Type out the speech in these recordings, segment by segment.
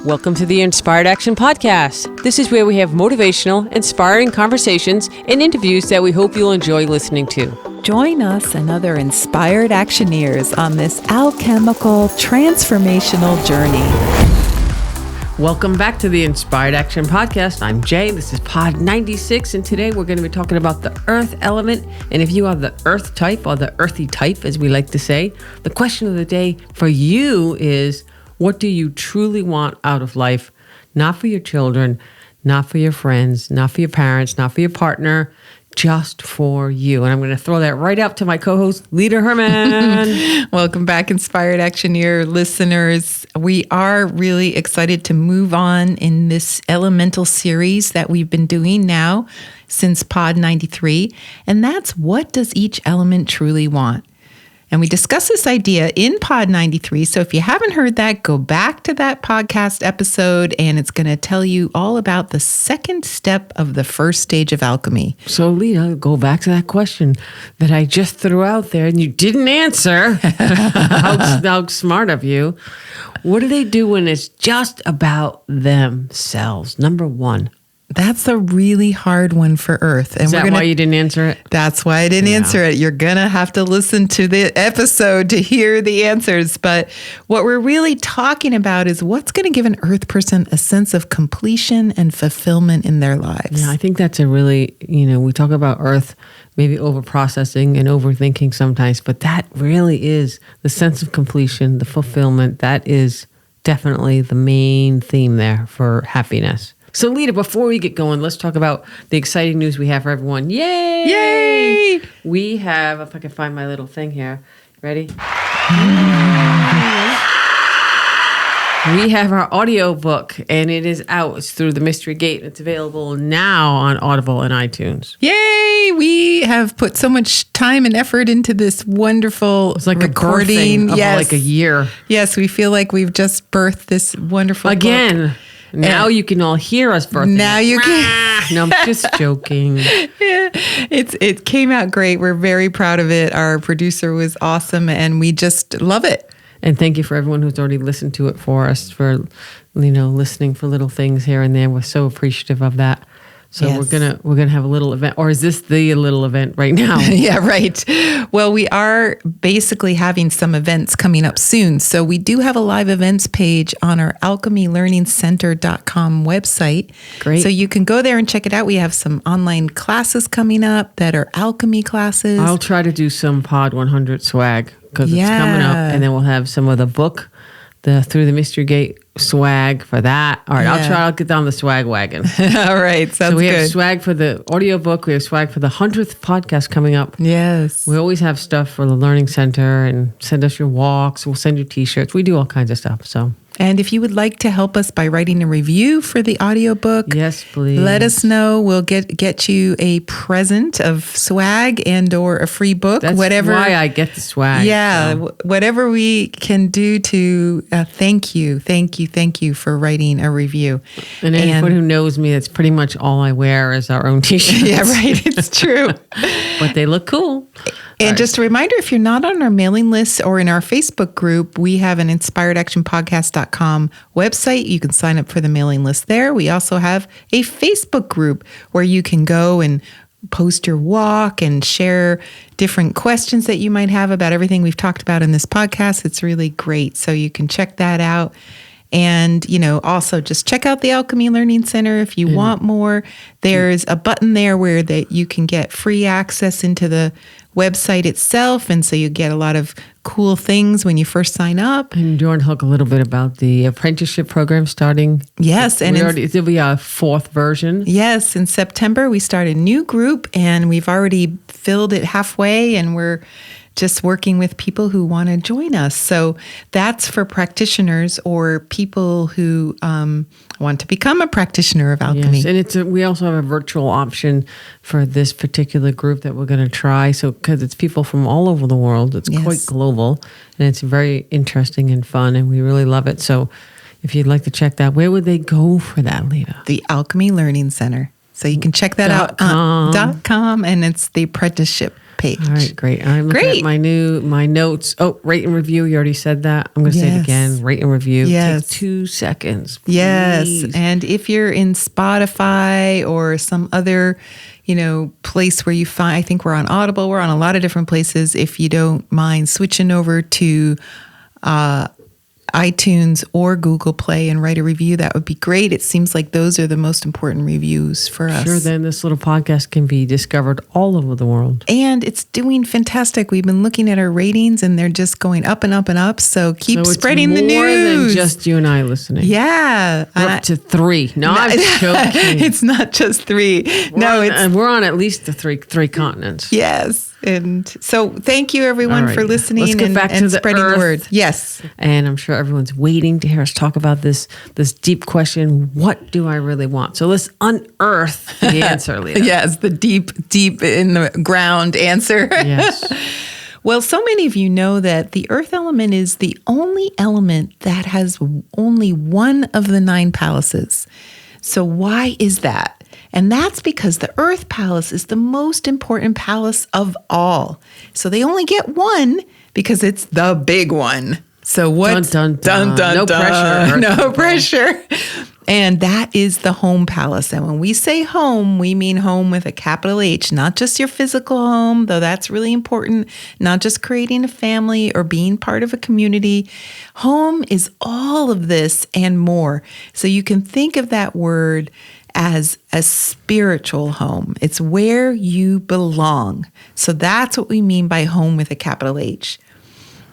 Welcome to the Inspired Action Podcast. This is where we have motivational, inspiring conversations and interviews that we hope you'll enjoy listening to. Join us and other inspired actioneers on this alchemical, transformational journey. Welcome back to the Inspired Action Podcast. I'm Jay. This is Pod 96, and today we're going to be talking about the earth element. And if you are the earth type, or the earthy type, as we like to say, the question of the day for you is, what do you truly want out of life? Not for your children, not for your friends, not for your parents, not for your partner, just for you. And I'm going to throw that right out to my co-host, Lita Herman. Welcome back, Inspired Actioneer listeners. We are really excited to move on in this elemental series that we've been doing now since Pod 93. And that's, what does each element truly want? And we discussed this idea in Pod 93. So if you haven't heard that, go back to that podcast episode, and it's going to tell you all about the second step of the first stage of alchemy. So, Lita, go back to that question that I just threw out there and you didn't answer. How smart of you. What do they do when it's just about themselves? Number one. That's a really hard one for Earth. And Is that why you didn't answer it? That's why I didn't answer it. You're going to have to listen to the episode to hear the answers. But what we're really talking about is what's going to give an Earth person a sense of completion and fulfillment in their lives. Yeah, I think that's a really, we talk about Earth maybe over-processing and overthinking sometimes, but that really is the sense of completion, the fulfillment. That is definitely the main theme there for happiness. So, Lita, before we get going, let's talk about the exciting news we have for everyone. Yay! Yay! We have, if I can find my little thing here. Ready? We have our audio book, and it is out. It's through the Mystery Gate. It's available now on Audible and iTunes. Yay! We have put so much time and effort into this wonderful It's like recording. A birthing of like a year. Yes, we feel like we've just birthed this wonderful Again. book. Now you can all hear us birthing. Now you can. No, I'm just joking. Yeah, it came out great. We're very proud of it. Our producer was awesome, and we just love it. And thank you for everyone who's already listened to it for us, for listening for little things here and there. We're so appreciative of that. So yes. we're gonna have a little event, or is this the little event right now? Yeah, right. Well, we are basically having some events coming up soon. So we do have a live events page on our alchemylearningcenter.com website. Great. So you can go there and check it out. We have some online classes coming up that are alchemy classes. I'll try to do some Pod 100 swag because it's coming up, and then we'll have some of the book, the Through the Mystery Gate swag for that. All right, Yeah. I'll get down the swag wagon. All right, sounds So we good. have swag for the audiobook. We have swag for the 100th podcast coming up. Yes. We always have stuff for the Learning Center, and send us your walks. We'll send you T-shirts. We do all kinds of stuff. So, And if you would like to help us by writing a review for the audiobook, yes, please. let us know. We'll get you a present of swag and or a free book. That's whatever. why I get the swag. Yeah, so. whatever we can do to thank you for writing a review. And anyone who knows me, that's pretty much all I wear is our own T-shirts. Yeah, right. It's true. But they look cool. And just a reminder, if you're not on our mailing list or in our Facebook group, we have an inspiredactionpodcast.com website. You can sign up for the mailing list there. We also have a Facebook group where you can go and post your walk and share different questions that you might have about everything we've talked about in this podcast. It's really great. So you can check that out. And, also just check out the Alchemy Learning Center if you want more. There's a button there where that you can get free access into the website itself. And so you get a lot of cool things when you first sign up. And do you want to talk a little bit about the apprenticeship program starting? Yes. And there'll be a fourth version. Yes. In September, we start a new group, and we've already filled it halfway, and we're just working with people who want to join us. So that's for practitioners or people who want to become a practitioner of alchemy. Yes, and we also have a virtual option for this particular group that we're going to try. So because it's people from all over the world, it's quite global, and it's very interesting and fun, and we really love it. So if you'd like to check that, where would they go for that, Lita? The Alchemy Learning Center. So you can check that out on .com, and it's the apprenticeship page. All right, great. I'm looking at my notes. Oh, rate and review. You already said that. I'm going to say it again. Rate and review. Yes. Take 2 seconds. Please. Yes. And if you're in Spotify or some other, place where you find, I think we're on Audible. We're on a lot of different places. If you don't mind switching over to iTunes or Google Play and write a review, that would be great. It seems like those are the most important reviews for us. Sure, then this little podcast can be discovered all over the world. And it's doing fantastic. We've been looking at our ratings and they're just going up and up and up. So keep spreading the news. More than just you and I listening. Yeah. We're up to 3. No, I'm joking. It's not just 3. We're on at least the three continents. Yes. And so thank you everyone for listening. Let's get back to the spreading Earth. the word. Yes. And I'm sure everyone's waiting to hear us talk about this deep question. What do I really want? So let's unearth the answer, Leah. Yes, the deep in the ground answer. Yes. Well, so many of you know that the earth element is the only element that has only one of the 9 palaces. So why is that? And that's because the Earth Palace is the most important palace of all. So they only get one because it's the big one. So what? Dun, dun, dun. No pressure. No pressure. And that is the home palace. And when we say home, we mean home with a capital H, not just your physical home, though that's really important, not just creating a family or being part of a community. Home is all of this and more. So you can think of that word as a spiritual home. It's where you belong. So that's what we mean by home with a capital H.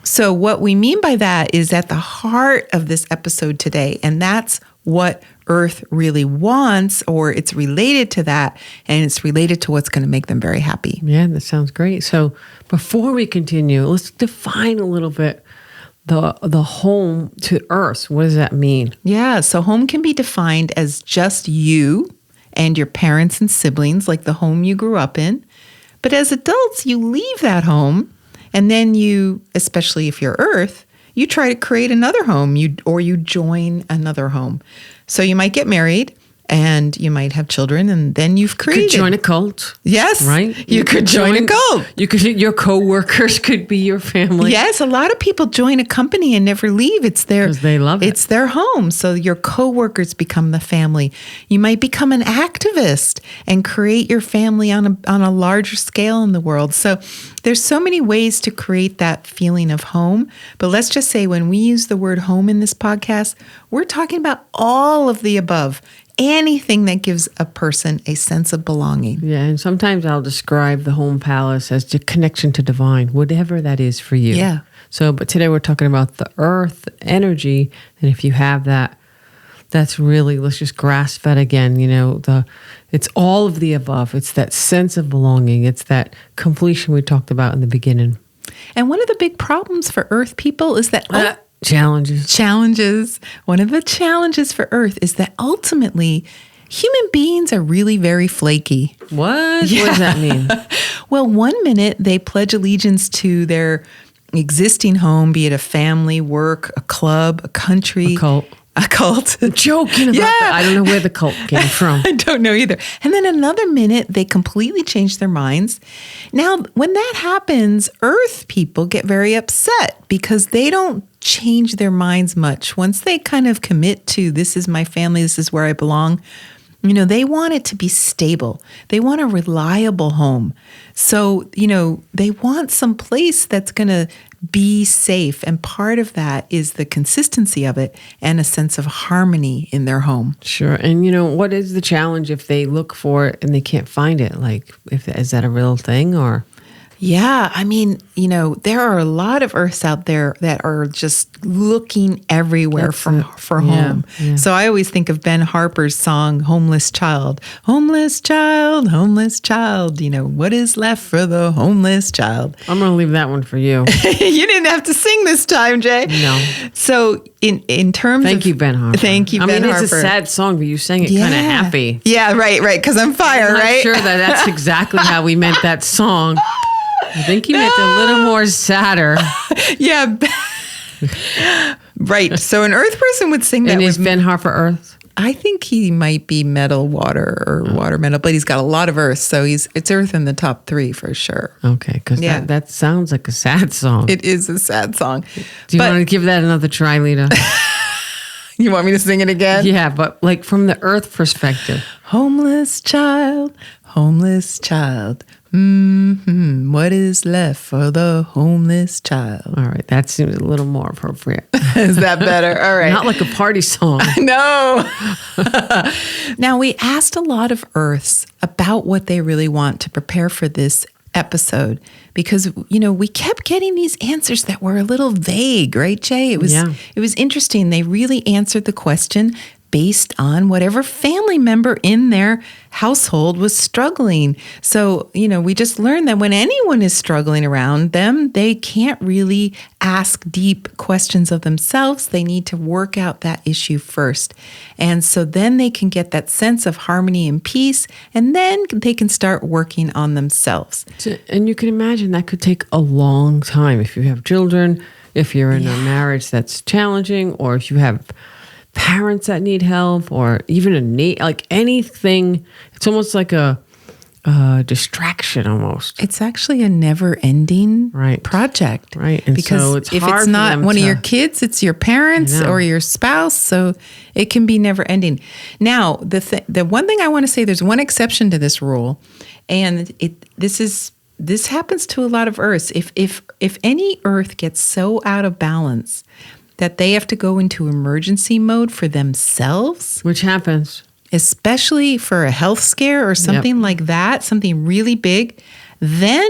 So what we mean by that is at the heart of this episode today, and that's what Earth really wants, or it's related to that, and it's related to what's going to make them very happy. Yeah, that sounds great. So before we continue, let's define a little bit the home to Earth. What does that mean? Yeah, so home can be defined as just you and your parents and siblings, like the home you grew up in. But as adults, you leave that home, and then you, especially if you're Earth, you try to create another home, or you join another home. So you might get married, and you might have children, and then you've created. You could join a cult. Yes. Right? You could join a cult. Your co-workers could be your family. Yes, a lot of people join a company and never leave. It's because they love it. It's their home. So your co-workers become the family. You might become an activist and create your family on a larger scale in the world. So there's so many ways to create that feeling of home. But let's just say when we use the word home in this podcast, we're talking about all of the above. Anything that gives a person a sense of belonging. Yeah, and sometimes I'll describe the home palace as the connection to divine, whatever that is for you. Yeah. So, but today we're talking about the earth energy, and if you have that, that's really, let's just grasp that again. It's all of the above. It's that sense of belonging. It's that completion we talked about in the beginning. And one of the big problems for Earth people is that Challenges. One of the challenges for Earth is that ultimately human beings are really very flaky. What? Yeah. What does that mean? Well, one minute they pledge allegiance to their existing home, be it a family, work, a club, a country. A cult. I'm joking about that. I don't know where the cult came from. I don't know either. And then another minute, they completely change their minds. Now, when that happens, Earth people get very upset because they don't change their minds much. Once they kind of commit to, this is my family, this is where I belong, they want it to be stable. They want a reliable home. So, they want some place that's going to be safe. And part of that is the consistency of it and a sense of harmony in their home. Sure. And what is the challenge if they look for it and they can't find it? Like, is that a real thing or? Yeah. I mean, there are a lot of Earths out there that are just looking everywhere for home. Yeah. So I always think of Ben Harper's song, Homeless Child. Homeless child, homeless child. What is left for the homeless child? I'm going to leave that one for you. You didn't have to sing this time, Jay. No. So in terms Thank you, Ben Harper. Thank you, Ben Harper. It's a sad song, but you sang it kind of happy. Yeah, right. Because I'm fire, right? I'm sure that's exactly how we meant that song. I think he meant a little more sadder. Yeah. Right. So an Earth person would sing that. And is Ben Harper Earth? I think he might be metal, water, or water, metal, but he's got a lot of earth. So it's earth in the top 3 for sure. Okay, because that sounds like a sad song. It is a sad song. Do you want to give that another try, Lita? You want me to sing it again? Yeah, but like from the earth perspective. Homeless child, what is left for the homeless child? All right, that seems a little more appropriate. Is that better? All right. Not like a party song. No. Now, we asked a lot of Earths about what they really want to prepare for this episode because, we kept getting these answers that were a little vague, right, Jay? It was interesting. They really answered the question based on whatever family member in their household was struggling. So, we just learned that when anyone is struggling around them, they can't really ask deep questions of themselves. They need to work out that issue first. And so then they can get that sense of harmony and peace, and then they can start working on themselves. And you can imagine that could take a long time if you have children, if you're in a marriage that's challenging, or if you have parents that need help, or even like anything. It's almost like a distraction almost. It's actually a never-ending project. Right. And because so it's if hard it's for not them one of your kids, it's your parents or your spouse. So it can be never-ending. Now, the one thing I want to say, there's one exception to this rule, and this happens to a lot of Earths. If any Earth gets so out of balance that they have to go into emergency mode for themselves. Which happens. Especially for a health scare or something like that, something really big, then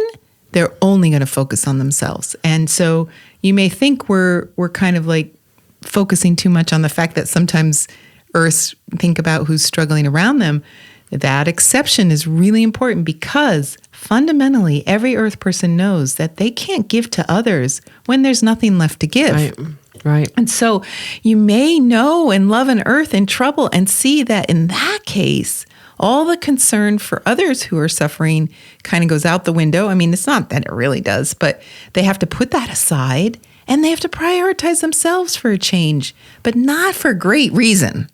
they're only going to focus on themselves. And so you may think we're kind of like focusing too much on the fact that sometimes Earths think about who's struggling around them. That exception is really important because fundamentally every Earth person knows that they can't give to others when there's nothing left to give. Right. And so you may know and love an Earth in trouble and see that in that case, all the concern for others who are suffering kind of goes out the window. I mean, it's not that it really does, but they have to put that aside and they have to prioritize themselves for a change, but not for great reason.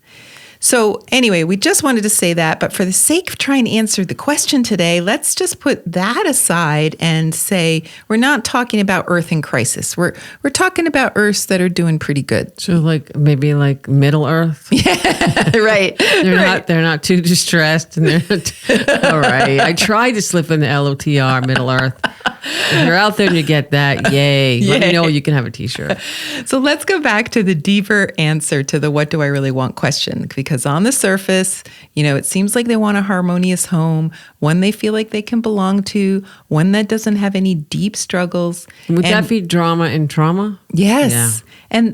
So anyway, we just wanted to say that, but for the sake of trying to answer the question today, let's just put that aside and say we're not talking about Earth in crisis. We're talking about Earths that are doing pretty good. So maybe Middle Earth. Yeah, right. They're not too distressed, and all right. I tried to slip in the LOTR, Middle Earth. If you're out there and you get that, yay. Let me know, you can have a t-shirt. So let's go back to the deeper answer to the what do I really want question. Because on the surface, it seems like they want a harmonious home, one they feel like they can belong to, one that doesn't have any deep struggles. Would that be drama and trauma? Yes. Yeah.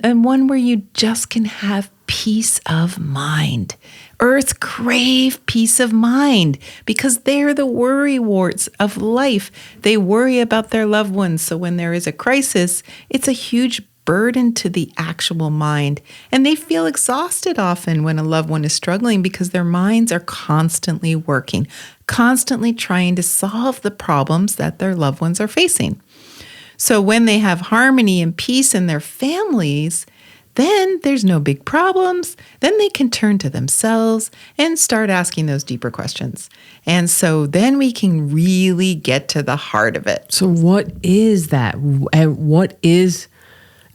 And one where you just can have peace of mind. Earths crave peace of mind because they're the worrywarts of life. They worry about their loved ones. So when there is a crisis, it's a huge burden to the actual mind. And they feel exhausted often when a loved one is struggling because their minds are constantly working, constantly trying to solve the problems that their loved ones are facing. So when they have harmony and peace in their families, then there's no big problems. Then they can turn to themselves and start asking those deeper questions. And so then we can really get to the heart of it. So what is that? And what is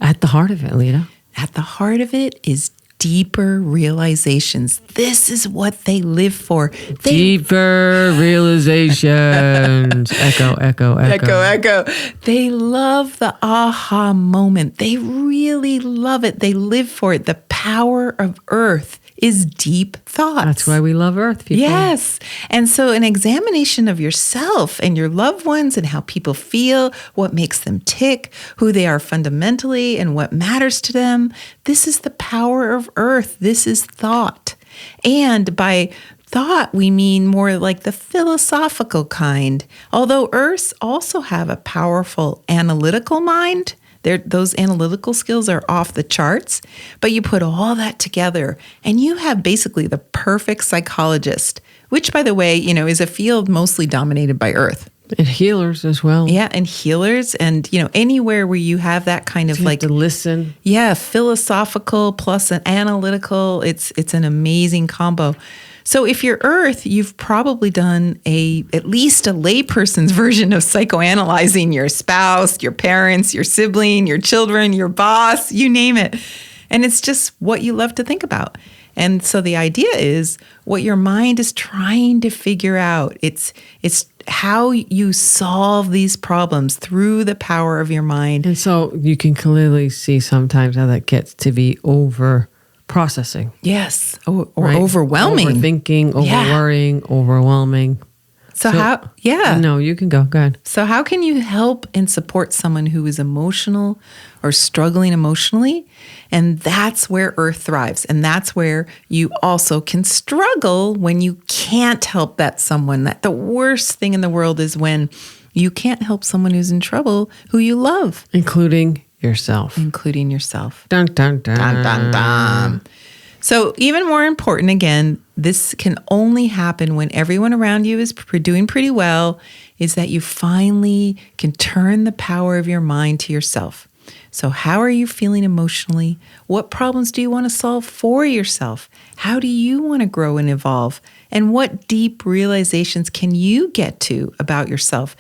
at the heart of it, Lita? At the heart of it is deeper realizations. This is what they live for. Deeper realizations. Echo, echo, echo. Echo, echo. They love the aha moment. They really love it. They live for it. The power of Earth is deep thoughts. That's why we love Earth, people. Yes. And so an examination of yourself and your loved ones and how people feel, what makes them tick, who they are fundamentally and what matters to them. This is the power of Earth. This is thought. And by thought, we mean more like the philosophical kind. Although Earths also have a powerful analytical mind, those analytical skills are off the charts, but you put all that together and you have basically the perfect psychologist, which, by the way, is a field mostly dominated by Earth. And healers as well. Yeah, and healers, and anywhere where you have that kind of You have to listen. Yeah, philosophical plus an analytical. It's an amazing combo. So if you're Earth, you've probably done at least a layperson's version of psychoanalyzing your spouse, your parents, your sibling, your children, your boss, you name it. And it's just what you love to think about. And so the idea is what your mind is trying to figure out. It's how you solve these problems through the power of your mind. And so you can clearly see sometimes how that gets to be over processing. Yes. Or right? overwhelming. Overthinking, over-worrying, overwhelming. So how, yeah. No, you can go. Go ahead. So how can you help and support someone who is emotional or struggling emotionally? And that's where Earth thrives. And that's where you also can struggle when you can't help that someone. That the worst thing in the world is when you can't help someone who's in trouble who you love. Including yourself. Dun, dun, dun. Dun, dun, dun. So even more important, again, this can only happen when everyone around you is doing pretty well, is that you finally can turn the power of your mind to yourself. So how are you feeling emotionally? What problems do you want to solve for yourself? How do you want to grow and evolve? And what deep realizations can you get to about yourself?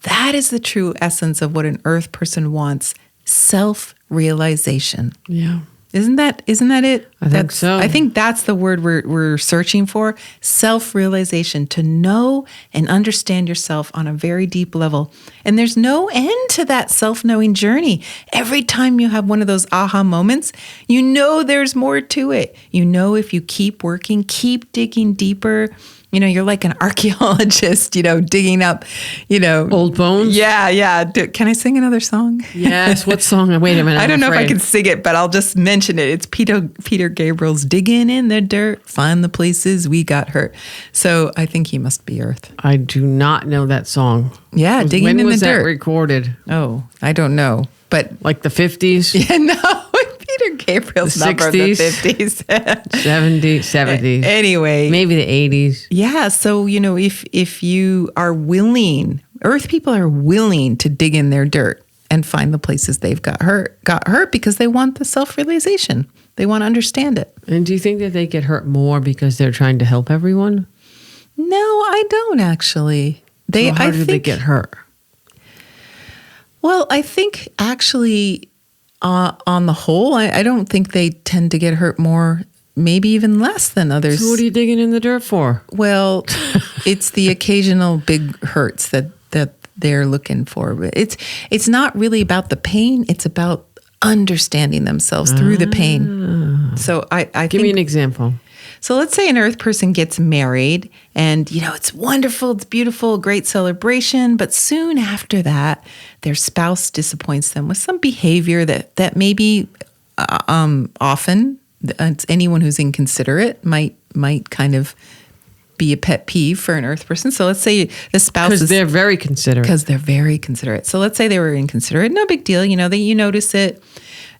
That is the true essence of what an Earth person wants. Self-realization. Yeah. Isn't that it? I think so. I think that's the word we're searching for. Self-realization, to know and understand yourself on a very deep level. And there's no end to that self-knowing journey. Every time you have one of those aha moments, you know there's more to it. You know if you keep working, keep digging deeper, you're like an archaeologist, digging up, old bones. Yeah. Can I sing another song? Yes. What song? Wait a minute. I don't know if I can sing it, but I'll just mention it. It's Peter Gabriel's "Digging in the Dirt, Find the Places We Got Hurt." So I think he must be Earth. I do not know that song. Yeah, Digging in the Dirt. When was that recorded? Oh, I don't know, but like the 50s. Yeah, no. Peter Gabriel's the 60s, the 50s, 70s. Anyway, maybe the 80s. Yeah. So, if you are willing, Earth people are willing to dig in their dirt and find the places they've got hurt because they want the self-realization. They want to understand it. And do you think that they get hurt more because they're trying to help everyone? No, I don't actually. How do they get hurt? Well, I think actually, on the whole, I don't think they tend to get hurt more, maybe even less than others. So what are you digging in the dirt for? Well, it's the occasional big hurts that they're looking for. But it's not really about the pain. It's about understanding themselves through the pain. So I give me an example. So let's say an Earth person gets married and, it's wonderful, it's beautiful, great celebration. But soon after that, their spouse disappoints them with some behavior that maybe often anyone who's inconsiderate might kind of be a pet peeve for an Earth person. So let's say the spouse Because they're very considerate. Because they're very considerate. So let's say they were inconsiderate. No big deal. That you notice it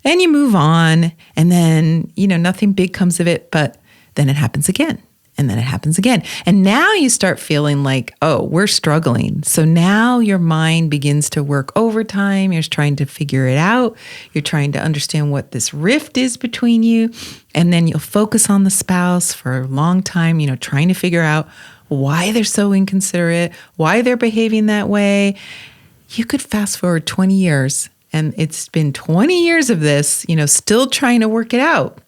and you move on. And then, nothing big comes of it. But then it happens again. And then it happens again. And now you start feeling like, oh, we're struggling. So now your mind begins to work overtime. You're trying to figure it out. You're trying to understand what this rift is between you. And then you'll focus on the spouse for a long time, trying to figure out why they're so inconsiderate, why they're behaving that way. You could fast forward 20 years, and it's been 20 years of this, still trying to work it out.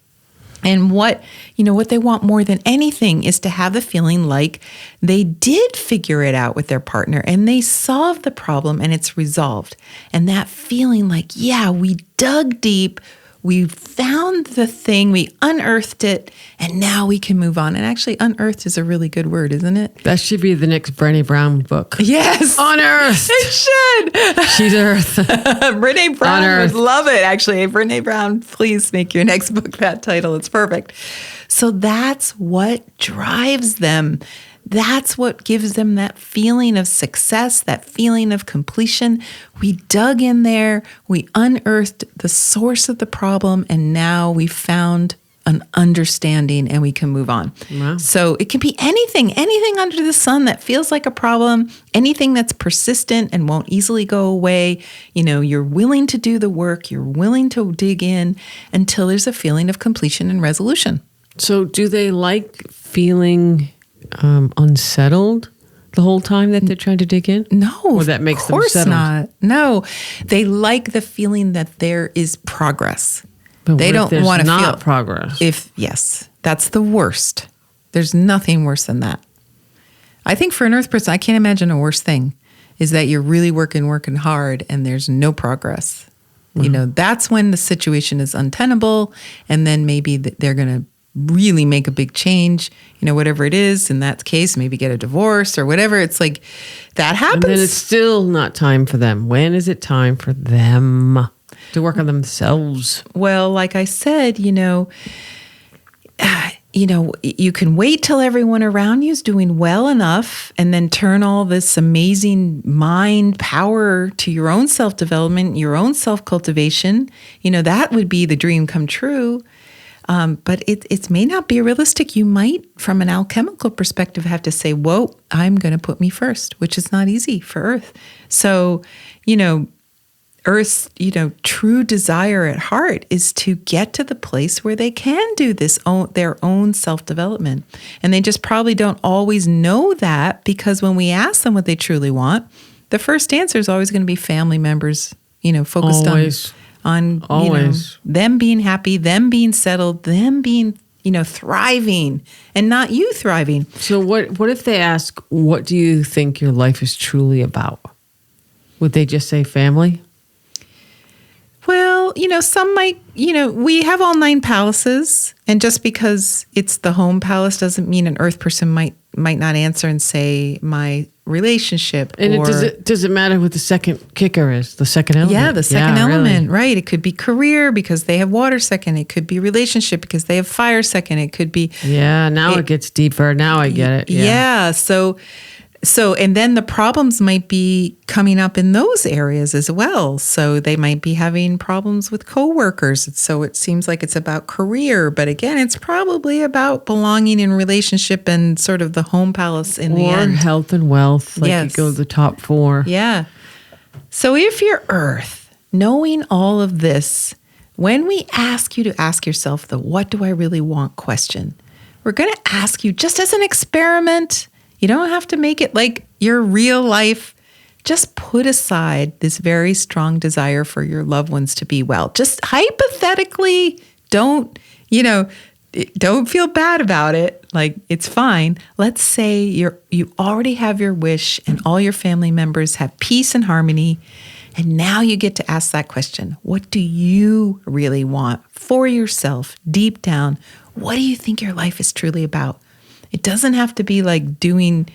And what they want more than anything is to have the feeling like they did figure it out with their partner and they solved the problem and it's resolved. And that feeling like, yeah, we dug deep, we found the thing, we unearthed it, and now we can move on. And actually, unearthed is a really good word, isn't it? That should be the next Brené Brown book. Yes. Unearthed. It should. She's Earth. Brené Brown would love it, actually. Brené Brown, please make your next book that title. It's perfect. So that's what drives them. That's what gives them that feeling of success, that feeling of completion. We dug in there, we unearthed the source of the problem, and now we found an understanding, and we can move on. Wow. So it can be anything under the sun that feels like a problem, anything that's persistent and won't easily go away. You're willing to do the work, you're willing to dig in until there's a feeling of completion and resolution. So do they like feeling unsettled the whole time that they're trying to dig in? No, or that makes them settled? Not. No, they like the feeling that there is progress. But they don't want to feel progress. Yes, that's the worst. There's nothing worse than that. I think for an earth person, I can't imagine a worse thing is that you're really working hard and there's no progress. Mm-hmm. That's when the situation is untenable, and then maybe they're going to really make a big change, whatever it is. In that case, maybe get a divorce or whatever. It's like that happens. And then it's still not time for them. When is it time for them to work on themselves? Well, like I said, you can wait till everyone around you is doing well enough and then turn all this amazing mind power to your own self-development, your own self-cultivation. That would be the dream come true. But it may not be realistic. You might, from an alchemical perspective, have to say, whoa, I'm going to put me first, which is not easy for Earth. So, Earth's, true desire at heart is to get to the place where they can do their own self-development. And they just probably don't always know that, because when we ask them what they truly want, the first answer is always going to be family members, focused on them being happy, them being settled, them being, thriving, and not you thriving. So what if they ask, what do you think your life is truly about? Would they just say family? Well, some might, we have all 9 palaces, and just because it's the home palace doesn't mean an earth person might not answer and say my relationship. And does it matter what the second kicker is, the second element? Yeah, the second element, really. Right. It could be career because they have water second. It could be relationship because they have fire second. It could be... Yeah, now it gets deeper. Now I get it. Yeah. So, and then the problems might be coming up in those areas as well. So they might be having problems with coworkers. So it seems like it's about career, but again, it's probably about belonging in relationship and sort of the home palace in the end. Or health and wealth, like Yes. you go to the top 4. Yeah. So if you're Earth, knowing all of this, when we ask you to ask yourself the what do I really want question, we're going to ask you just as an experiment. You don't have to make it like your real life. Just put aside this very strong desire for your loved ones to be well. Just hypothetically, don't feel bad about it. Like, it's fine. Let's say you already have your wish and all your family members have peace and harmony. And now you get to ask that question. What do you really want for yourself deep down? What do you think your life is truly about? It doesn't have to be like doing,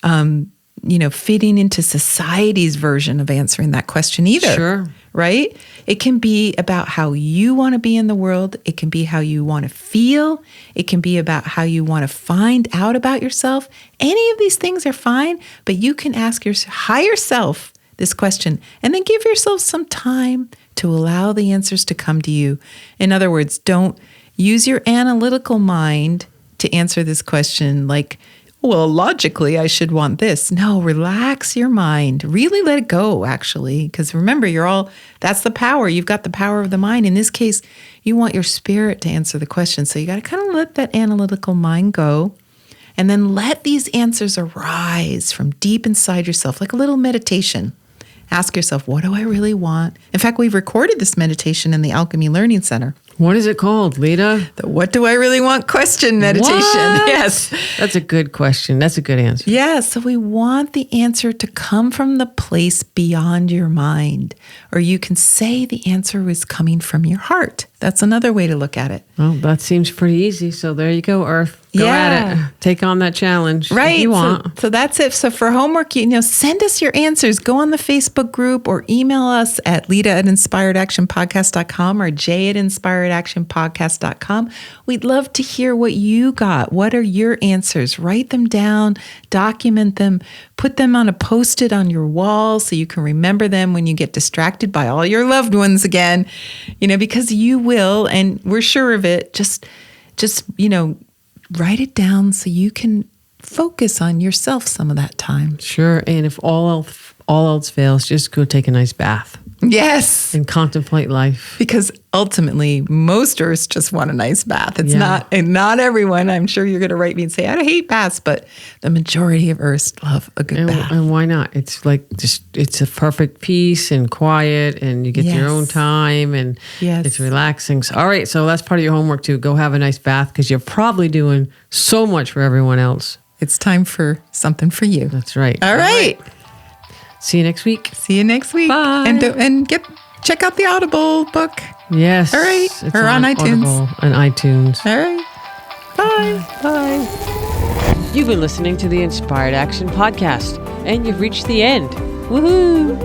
fitting into society's version of answering that question either. Sure. Right? It can be about how you want to be in the world. It can be how you want to feel. It can be about how you want to find out about yourself. Any of these things are fine, but you can ask your higher self this question and then give yourself some time to allow the answers to come to you. In other words, don't use your analytical mind to answer this question like, well, logically, I should want this. No, relax your mind. Really let it go, actually. Because remember, that's the power. You've got the power of the mind. In this case, you want your spirit to answer the question. So you got to kind of let that analytical mind go. And then let these answers arise from deep inside yourself, like a little meditation. Ask yourself, what do I really want? In fact, we've recorded this meditation in the Alchemy Learning Center. What is it called, Lita? The what do I really want question meditation. What? Yes. That's a good question. That's a good answer. Yeah. So we want the answer to come from the place beyond your mind. Or you can say the answer is coming from your heart. That's another way to look at it. Well, that seems pretty easy. So there you go, Earth. Go at it. Take on that challenge. Right. If you want. So that's it. So for homework, send us your answers. Go on the Facebook group or email us at lita@inspiredactionpodcast.com or jay@inspiredactionpodcast.com. We'd love to hear what you got. What are your answers? Write them down, document them, put them on a Post-it on your wall so you can remember them when you get distracted by all your loved ones again, because you will, and we're sure of it. Just just, write it down so you can focus on yourself some of that time. Sure. And if all else fails, just go take a nice bath. Yes. And contemplate life. Because ultimately, most Earths just want a nice bath. It's not everyone. I'm sure you're going to write me and say, I hate baths, but the majority of Earths love a good bath. And why not? It's like it's a perfect peace and quiet, and you get your own time, and it's relaxing. So, all right. So that's part of your homework too. Go have a nice bath because you're probably doing so much for everyone else. It's time for something for you. That's right. All right. See you next week. Bye. And check out the Audible book. Yes. All right. It's or on iTunes. Audible and iTunes. All right. Bye. You've been listening to the Inspired Action Podcast, and you've reached the end. Woohoo!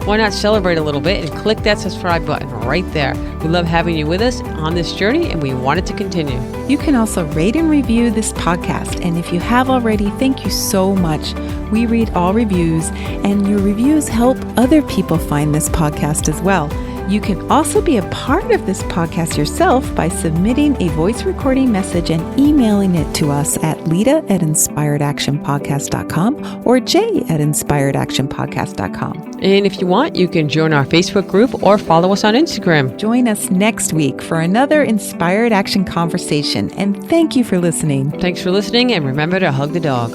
Why not celebrate a little bit and click that subscribe button right there. We love having you with us on this journey, and we want it to continue. You can also rate and review this podcast. And if you have already, thank you so much. We read all reviews, and your reviews help other people find this podcast as well. You can also be a part of this podcast yourself by submitting a voice recording message and emailing it to us at lita@inspiredactionpodcast.com or jay@inspiredactionpodcast.com. And if you want, you can join our Facebook group or follow us on Instagram. Join us next week for another Inspired Action conversation. And thank you for listening. Thanks for listening, and remember to hug the dog.